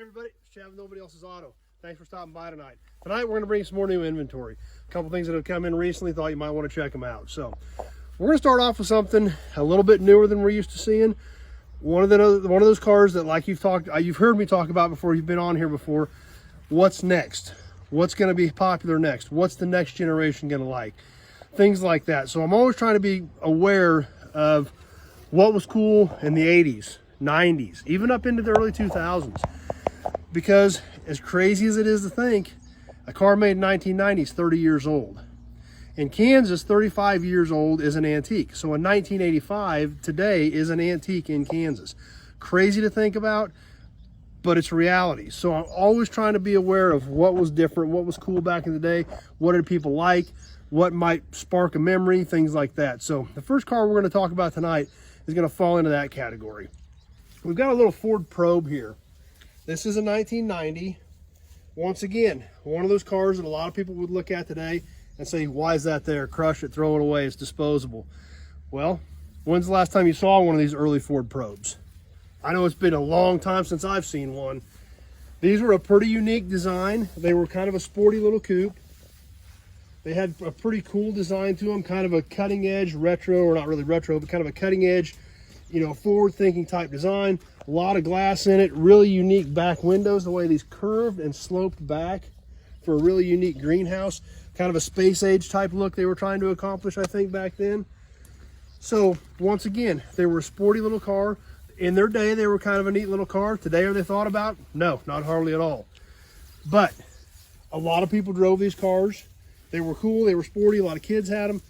Everybody, it's Chad with Nobody Else's Auto. Thanks for stopping by tonight. Tonight we're going to bring some more new inventory. A couple things that have come in recently, thought you might want to check them out. So we're going to start off with something a little bit newer than we're used to seeing. One of those cars that, like you've heard me talk about before, you've been on here before. What's next? What's going to be popular next? What's the next generation going to like? Things like that. So I'm always trying to be aware of what was cool in the 80s, 90s, even up into the early 2000s. Because as crazy as it is to think, a car made in 1990 is 30 years old. In Kansas, 35 years old is an antique. So in 1985, today is an antique in Kansas. Crazy to think about, but it's reality. So I'm always trying to be aware of what was different, what was cool back in the day, what did people like, what might spark a memory, things like that. So the first car we're going to talk about tonight is going to fall into that category. We've got a little Ford Probe here. This is a 1990. Once again, one of those cars that a lot of people would look at today and say, why is that there? Crush it, throw it away, it's disposable. Well, when's the last time you saw one of these early Ford Probes? I know it's been a long time since I've seen one. These were a pretty unique design. They were kind of a sporty little coupe. They had a pretty cool design to them, kind of a cutting edge retro, or not really retro, but kind of a cutting edge, forward thinking type design. A lot of glass in it, really unique back windows, the way these curved and sloped back for a really unique greenhouse. Kind of a space age type look they were trying to accomplish, I think, back then. So once again, they were a sporty little car. In their day, they were kind of a neat little car. Today, are they thought about? No, not hardly at all. But a lot of people drove these cars. They were cool, they were sporty, a lot of kids had them.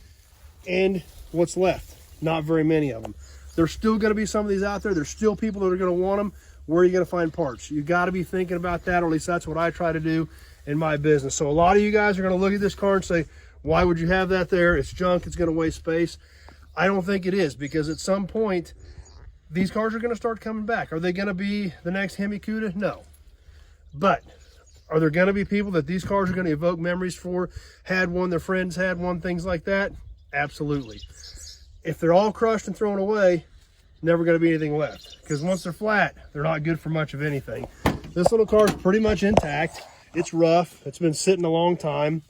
And what's left? Not very many of them. There's still going to be some of these out there. There's still people that are going to want them. Where are you going to find parts? You got to be thinking about that, or at least that's what I try to do in my business. So a lot of you guys are going to look at this car and say, why would you have that there? It's junk, it's going to waste space. I don't think it is, because at some point, these cars are going to start coming back. Are they going to be the next Hemi Cuda? No. But are there going to be people that these cars are going to evoke memories for? Had one, their friends had one, things like that? Absolutely. If they're all crushed and thrown away, never going to be anything left. Because once they're flat, they're not good for much of anything. This little car is pretty much intact. It's rough. It's been sitting a long time.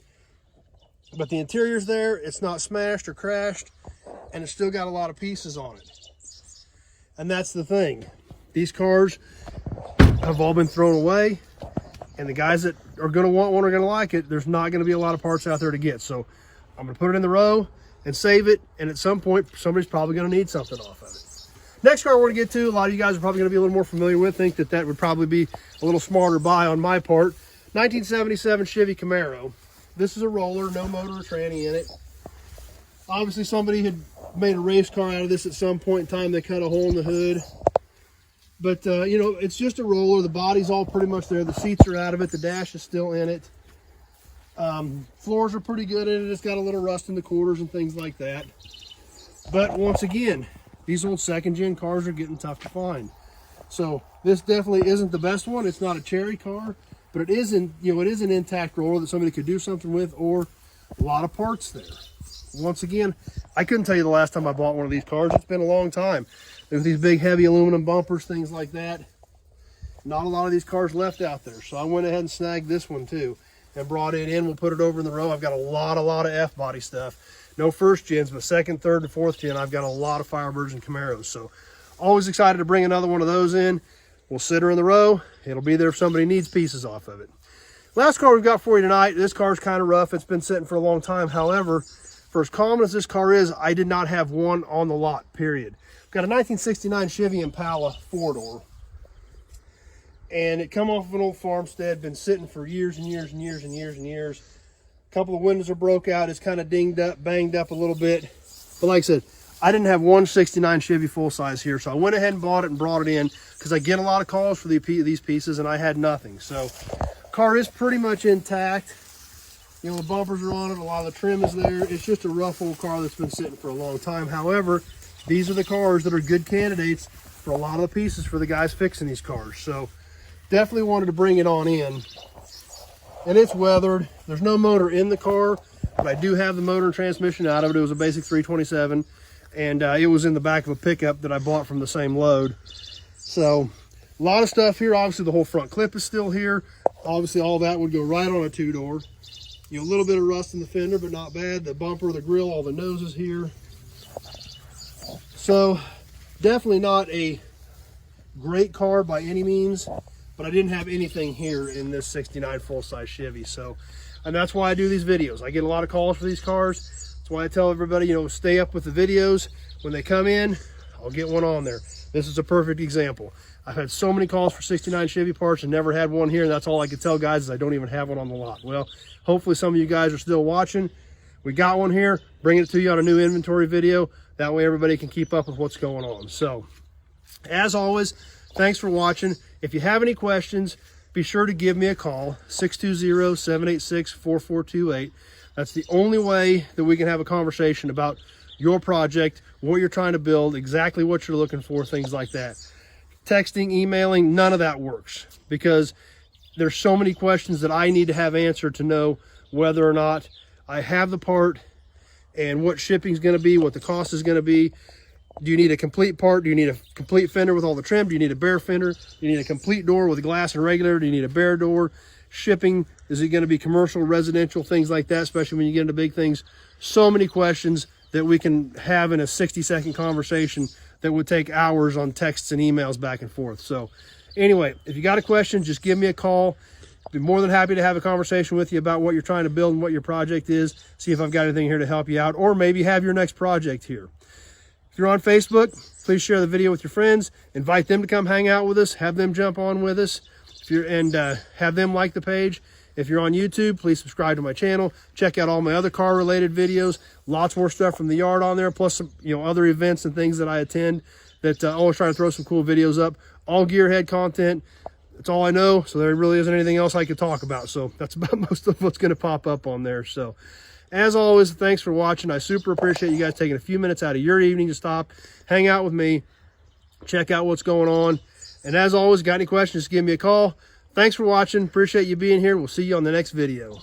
But the interior's there. It's not smashed or crashed. And it's still got a lot of pieces on it. And that's the thing. These cars have all been thrown away. And the guys that are going to want one are going to like it. There's not going to be a lot of parts out there to get. So I'm going to put it in the row and save it, and at some point somebody's probably going to need something off of it. Next car we're going to get to, a lot of you guys are probably going to be a little more familiar with, think that would probably be a little smarter buy on my part. 1977 Chevy Camaro. This is a roller, no motor or tranny in it. Obviously somebody had made a race car out of this at some point in time. They cut a hole in the hood, but it's just a roller. The body's all pretty much there. The seats are out of it. The dash is still in it. Floors are pretty good in it. It's got a little rust in the quarters and things like that. But once again, these old second gen cars are getting tough to find. So this definitely isn't the best one. It's not a cherry car, but it is an intact roller that somebody could do something with, or a lot of parts there. Once again, I couldn't tell you the last time I bought one of these cars. It's been a long time. There's these big heavy aluminum bumpers, things like that. Not a lot of these cars left out there. So I went ahead and snagged this one too and brought it in. We'll put it over in the row. I've got a lot of F-body stuff. No first gens, but second, third, and fourth gen. I've got a lot of Firebirds and Camaros. So always excited to bring another one of those in. We'll sit her in the row. It'll be there if somebody needs pieces off of it. Last car we've got for you tonight. This car's kind of rough. It's been sitting for a long time. However, for as common as this car is, I did not have one on the lot, period. I've got a 1969 Chevy Impala 4-door. And it come off of an old farmstead, been sitting for years and years and years and years and years. A couple of windows are broke out. It's kind of dinged up, banged up a little bit. But like I said, I didn't have one 69 Chevy full size here. So I went ahead and bought it and brought it in because I get a lot of calls for these pieces and I had nothing. So car is pretty much intact. The bumpers are on it. A lot of the trim is there. It's just a rough old car that's been sitting for a long time. However, these are the cars that are good candidates for a lot of the pieces for the guys fixing these cars. So definitely wanted to bring it on in. And it's weathered. There's no motor in the car, but I do have the motor and transmission out of it. It was a basic 327, and it was in the back of a pickup that I bought from the same load. So A lot of stuff here. Obviously, the whole front clip is still here. Obviously, all that would go right on a two-door. You know, a little bit of rust in the fender, but not bad. The bumper, the grill, all the noses here. So, definitely not a great car by any means, but I didn't have anything here in this 69 full-size Chevy. So, and that's why I do these videos. I get a lot of calls for these cars. That's why I tell everybody, you know, stay up with the videos. When they come in, I'll get one on there. This is a perfect example. I've had so many calls for 69 Chevy parts and never had one here, and that's all I can tell guys is I don't even have one on the lot. Well, hopefully some of you guys are still watching. We got one here, bringing it to you on a new inventory video. That way everybody can keep up with what's going on. So, as always, thanks for watching. If you have any questions, be sure to give me a call, 620-786-4428. That's the only way that we can have a conversation about your project, what you're trying to build, exactly what you're looking for, things like that. Texting, emailing, none of that works because there's so many questions that I need to have answered to know whether or not I have the part and what shipping is going to be, what the cost is going to be. Do you need a complete part? Do you need a complete fender with all the trim? Do you need a bare fender? Do you need a complete door with glass and regular? Do you need a bare door? Shipping, is it going to be commercial, residential, things like that, especially when you get into big things? So many questions that we can have in a 60-second conversation that would take hours on texts and emails back and forth. So anyway, if you got a question, just give me a call. Be more than happy to have a conversation with you about what you're trying to build and what your project is. See if I've got anything here to help you out, or maybe have your next project here. If you're on Facebook, please share the video with your friends. Invite them to come hang out with us. Have them jump on with us. Have them like the page. If you're on YouTube, please subscribe to my channel. Check out all my other car-related videos. Lots more stuff from the yard on there, plus some, you know, other events and things that I attend that always try to throw some cool videos up. All gearhead content. That's all I know, so there really isn't anything else I could talk about. So that's about most of what's going to pop up on there. So as always, thanks for watching. I super appreciate you guys taking a few minutes out of your evening to stop, hang out with me, check out what's going on. And as always, got any questions, just give me a call. Thanks for watching. Appreciate you being here. We'll see you on the next video.